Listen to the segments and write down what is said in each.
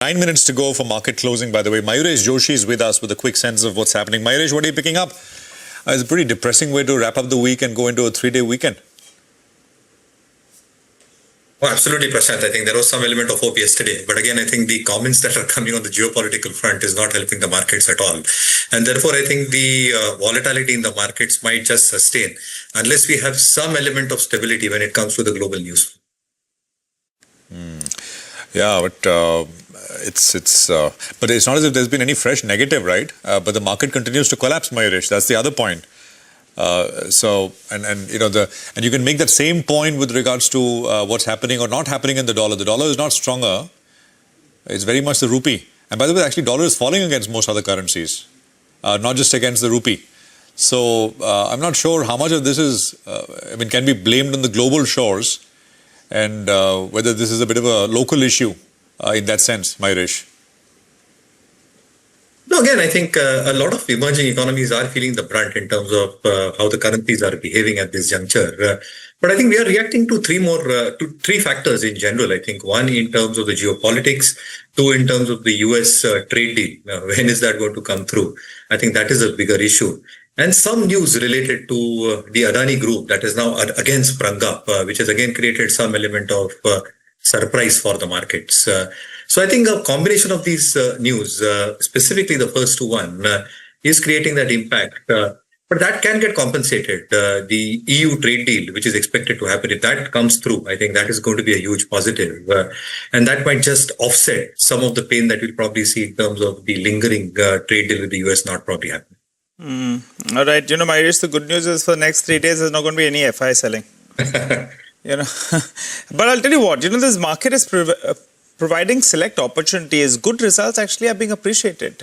9 minutes to go for market closing, by the way. Mayuresh Joshi is with us with a quick sense of what's happening. Mayuresh, what are you picking up? It's a pretty depressing way to wrap up the week and go into a 3-day weekend. Oh, absolutely, Prashant. I think there was some element of hope yesterday. But again, I think the comments that are coming on the geopolitical front is not helping the markets at all. And therefore, I think the volatility in the markets might just sustain unless we have some element of stability when it comes to the global news. Yeah, but but it's not as if there's been any fresh negative, right? But the market continues to collapse, Mayuresh. That's the other point. And you can make that same point with regards to what's happening or not happening in the dollar. The dollar is not stronger. It's very much the rupee. And by the way, actually, dollar is falling against most other currencies, not just against the rupee. So I'm not sure how much of this is, can be blamed on the global shores, and whether this is a bit of a local issue in that sense, Mayuresh. No, again, I think a lot of emerging economies are feeling the brunt in terms of how the currencies are behaving at this juncture. But I think we are reacting to three factors in general. I think one in terms of the geopolitics, two in terms of the US trade deal. When is that going to come through? I think that is a bigger issue. And some news related to the Adani group that is now again sprung up, which has again created some element of surprise for the markets. So I think a combination of these news, specifically the first one, is creating that impact. But that can get compensated. The EU trade deal, which is expected to happen, if that comes through, I think that is going to be a huge positive. And that might just offset some of the pain that we'll probably see in terms of the lingering trade deal with the US not probably happening. All right. Mayuresh, the good news is for the next 3 days, there's not going to be any FI selling. But I'll tell you what, this market is providing select opportunities. Good results actually are being appreciated.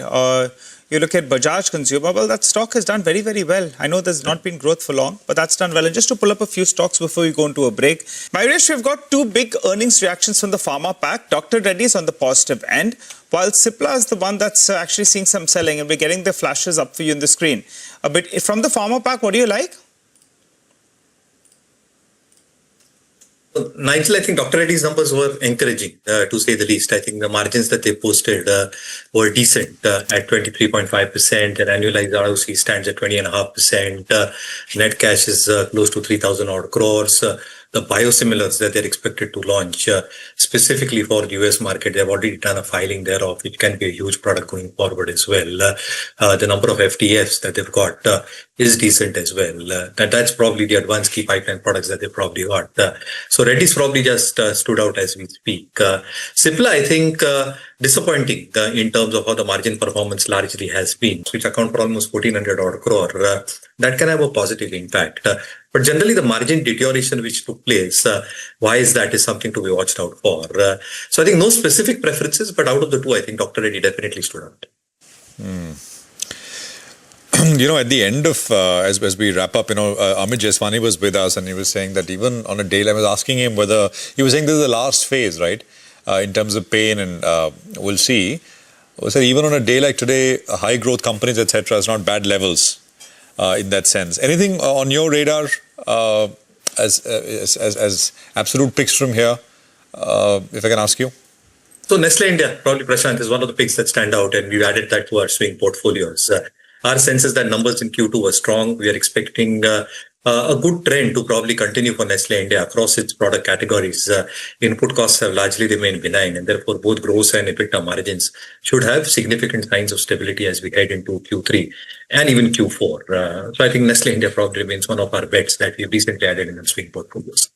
You look at Bajaj Consumer, well, that stock has done very, very well. I know there's not been growth for long, but that's done well. And just to pull up a few stocks before we go into a break, Mayuresh, we've got two big earnings reactions from the pharma pack. Dr. Reddy is on the positive end, while Cipla is the one that's actually seeing some selling, and we're getting the flashes up for you on the screen. A bit from the pharma pack, what do you like? Nigel, I think Dr. Reddy's numbers were encouraging, to say the least. I think the margins that they posted were decent at 23.5%. And annualized ROC stands at 20.5%. Net cash is close to 3,000 odd crores. The biosimilars that they're expected to launch, specifically for the US market, they've already done a filing thereof, which can be a huge product going forward as well. The number of FTFs that they've got is decent as well. That's probably the advanced key pipeline products that they've probably got. So Reddy's probably just stood out as we speak. Cipla, I think, disappointing in terms of how the margin performance largely has been, which account for almost 1,400 odd crore. That can have a positive impact. But generally, the margin deterioration which took place, why is that is something to be watched out for. So I think no specific preferences, but out of the two, I think Dr. Reddy definitely stood out. At the end of, as we wrap up, Amit Jeswani was with us and he was saying that even on a day, I was asking him whether, he was saying this is the last phase, right, in terms of pain, and we'll see. So even on a day like today, high growth companies, etc., is not bad levels in that sense. Anything on your radar as absolute picks from here, if I can ask you? So Nestle India, probably Prashant, is one of the picks that stand out, and we've added that to our swing portfolios. Our sense is that numbers in Q2 were strong. We are expecting a good trend to probably continue for Nestle India across its product categories. Input costs have largely remained benign, and therefore both gross and EBITDA margins should have significant signs of stability as we head into Q3 and even Q4. So I think Nestle India probably remains one of our bets that we've recently added in the swing portfolios.